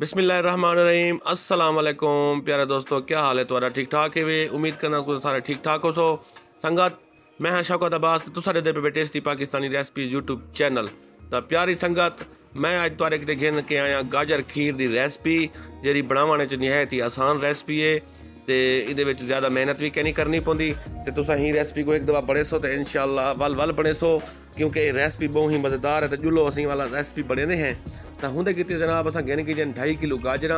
बिस्मिल्लाहिर्रहमानिर्रहीम अस्सलाम वालेकुम प्यारे दोस्तों, क्या हाल है तुम्हारा? ठीक ठाक है वे? उम्मीद करना तुम सारे ठीक ठाक हो। सो संगत, मैं हाँ शौकत अब्बास, तुसारे दे पे tasty Pakistani recipe YouTube channel. तो प्यारी संगत, मैं अज तुआरे किते घेन के आया गाजर खीर की रेसिपी, जी बनाने च निहायत ही आसान रेसिपी है। तो ये ज़्यादा मेहनत भी कहनी करनी पौंदी। तो तुसा ही रेसिपी को एक दफ़ा बने सो तो इंशाअल्लाह वल वल बने सो, क्योंकि रेसिपी बहुत ही मज़ेदार है। तो जुलो असी वाला रेसिपी बने हैं तो होंगे कि जनाब अस गिन की 2.5 किलो गाजर।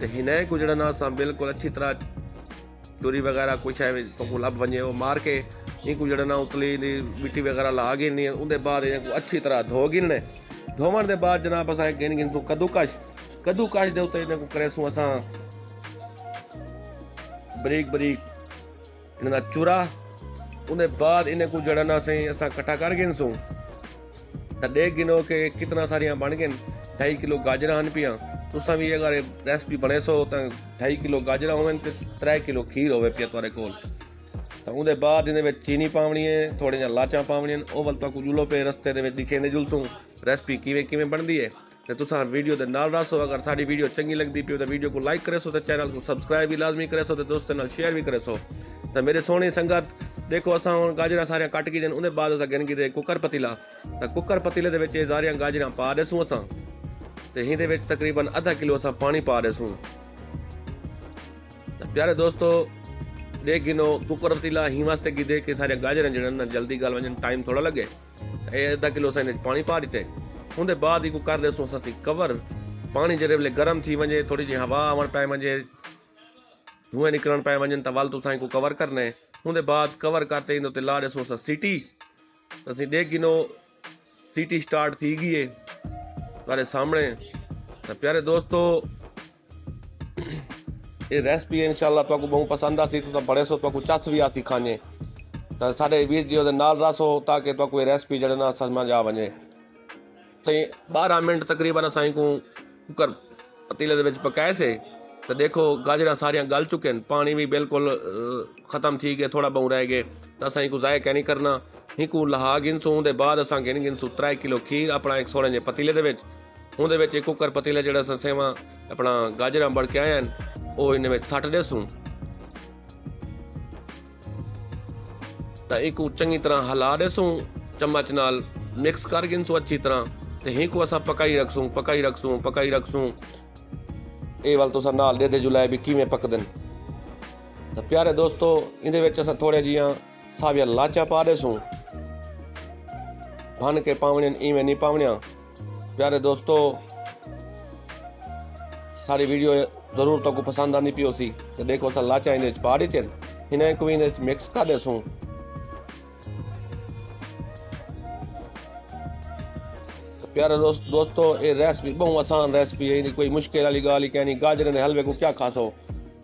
तो हिन को जड़ा ना अस बिल्कुल अच्छी तरह चूरी वगैरह कुछ है तो लभ वजे वो मार के इनको जड़ा ना उतली मिट्टी वगैरह ला गिननी। उनके बाद इनको अच्छी तरह धो गिनने। धोवन के बाद जनाब अस गिन गिनसूँ कद्दूकश। कद्दूकश के उत्ते इनको करेसूँ अस बरीक बरीक इनका चूरा। उनके बाद इनको जड़ा ना अस कट्ठा कर गिनसूँ। तो देख गिनो कि कितना सारिया बन गए। 2.5 किलो गाजर हैं पिया। तुसा भी अगर रेसिपी बने सो तो 2.5 किलो गाजर हो 3 किलो खीर हो पिया तुरे कोल। तो उनके बाद इन चीनी पावनी है, थोड़ी जहाँ लाचा पावनियां। वो वल तक जुलो पे रस्ते के दिखेंदे जुलसूँ रेसिपी किवें बनती है। तो तुसा वीडियो के नाल रसो। अगर साड़ी वीडियो चंगी लगती पी तो वीडियो को लाइक करे सो, तो चैनल को सब्सक्राइब भी लाजमी करे सो, तो दोस्तों नाल शेयर भी करे सो। तो मेरे सोहनी संगत देखो अस गाजर सारिया कट की उनके बाद अस गिन की कुकर पतीला। तो कुकर पतीले के सारिया गाजर पा देसूँ अस। तो ये तकरीबन आधा किलो अस पानी पा देसूँ। तो प्यारे दोस्तों देख गिनो कुकर पतीला ही वास्ते की दे के सारे गाजर जड़न जल्दी गल वजन टाइम थोड़ा लगे। आधा किलो अस पानी पा दिते। उनके बाद ही कर देसूँ अस कवर। पानी जरे वे गर्म थी वजे, थोड़ी जी हवा आवन पै वजे, धुएं निकलन पै वजन, तो वल तुसा को कवर करने। उनके बाद कवर करते इन ला देसूँ अस सीटी। तो असी देख गिनो सीटी स्टार्ट थी गई है तुम्हारे सामने। तो प्यारे दोस्तों ये रेसिपी इंशाअल्लाह तुमको बहुत पसंद आसी। तुम बड़े सो तुमको चस भी आसी खाने। तो सारे वीडियो के नाल रसो ताकि तुमको ये रेसिपी जड़े ना समझ आ वजे। तो 12 मिनट तकरीबन अस को कुकर पतीले के पकाए से। तो देखो गाजर सारिया गल चुके हैं, पानी भी बिल्कुल ख़त्म थी गए, थोड़ा बहुत रह गए। तो अस को ज़ाय क्या नहीं करना, हिकू लहा गिनसूँ। उनके बाद अस गिन गिनसूँ 3 किलो खीर अपना एक सोने जे पतीले के उनके एक कुकर पतीले जो सेवा अपना गाजर बड़ के आए हैं वो इन सट देसूँ। तो एक चंगी तरह हिला देसूँ, चम्मच नाल मिक्स कर गिनसूँ अच्छी तरह। तो ही को अस पकाई रखसूँ। ये वाल तो नाल दे जुलाए भी किमें पकदन। तो प्यारे दोस्तों इहदे अस थोड़े जिया साविया लाचा पा देसूँ। भन के पावनियां इवें नहीं पावनियां। प्यारे दोस्तों सारी वीडियो जरूर तो पसंद आनी पी सी। तो देखो अस लाचा इन पा दी इन को इन मिक्स कर देसूँ। प्यारे दोस्तों ये रेसिपी बहुत आसान रेसिपी है, कोई मुश्किल वाली गाल ही कहनी। गाजर के हलवे को क्या खासो,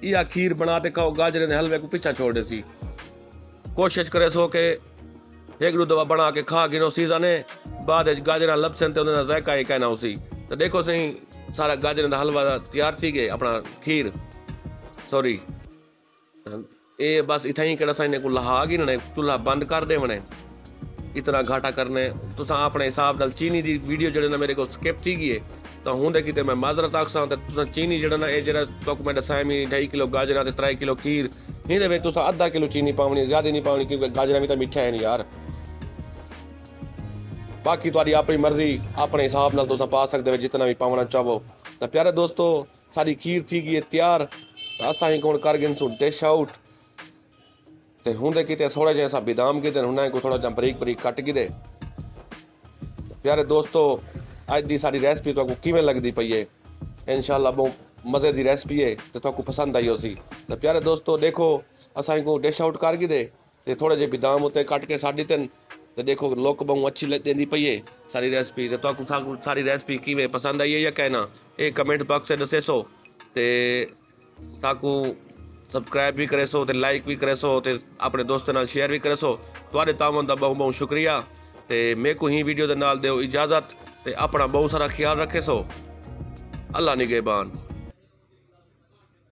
या खीर बनाते खाओ, गाजर के हलवे को पीछा छोड़ दे सी। कोशिश करे सो के एक दो दवा बना के खा गिनो सीजन है। बाद गाजर लपसन तो उन्होंने जायका ही कहना उसी। तो देखो सही सारा गाजर का हलवा तैयार थी गए, अपना खीर सॉरी। ये बस इतना ही कि इन्हें को लहा गिनने, चूल्हा बंद कर दे मने, इतना घाटा करने। तो अपने हिसाब न चीनी की वीडियो जो ना मेरे को स्किप थी गई है। तो होंगे कि मैं माजरत आखसा। तो चीनी जो ना ये तो मैं दसाया 2.5 किलो गाजर 3 किलो खीर ही तुस आधा किलो चीनी पावनी, ज्यादा नहीं पावनी क्योंकि गाजर भी तो मीठा है नहीं यार। बाकी तुम्हारी अपनी मर्जी अपने हिसाब न तुस पा सकते हो जितना भी पावना चाहो। तो प्यारे दोस्तों सारी खीर थी गई है तैयार। तो असा ही कौन कर गिनसूँ डिश आउट। तो होंगे कि थोड़ा जहा अस बादाम गिदे उन्हें को थोड़ा जहा बरीक बरीक कट गिदे। प्यारे दोस्तों अज की सारी रेसिपी तुमको किमें लगती पई है, इंशाअल्लाह बहुत मज़े की रेसिपी है तो तुमको पसंद आई होसी। तो प्यारे दोस्तों देखो असा को डिश आउट कर गिदे। तो थोड़े जे बादाम उत्ते कट के साड़ी दिते। तो देखो लोक बहुत अच्छी देती पई है सारी रेसिपी। तो तुमको सारी रेसिपी किमें पसंद आई है या कहना ये कमेंट बॉक्स से दसे सो। तो साकू सब्सक्राइब भी करे सो, तो लाइक भी करे सो, तो अपने दोस्तों नाल शेयर भी करे सो। तुहाडे तावन दा बहुत बहुत शुक्रिया। तो मेरे को ही वीडियो के नाल दो इजाज़त। तो अपना बहुत सारा ख्याल रखे सो। अल्लाह निगहबान।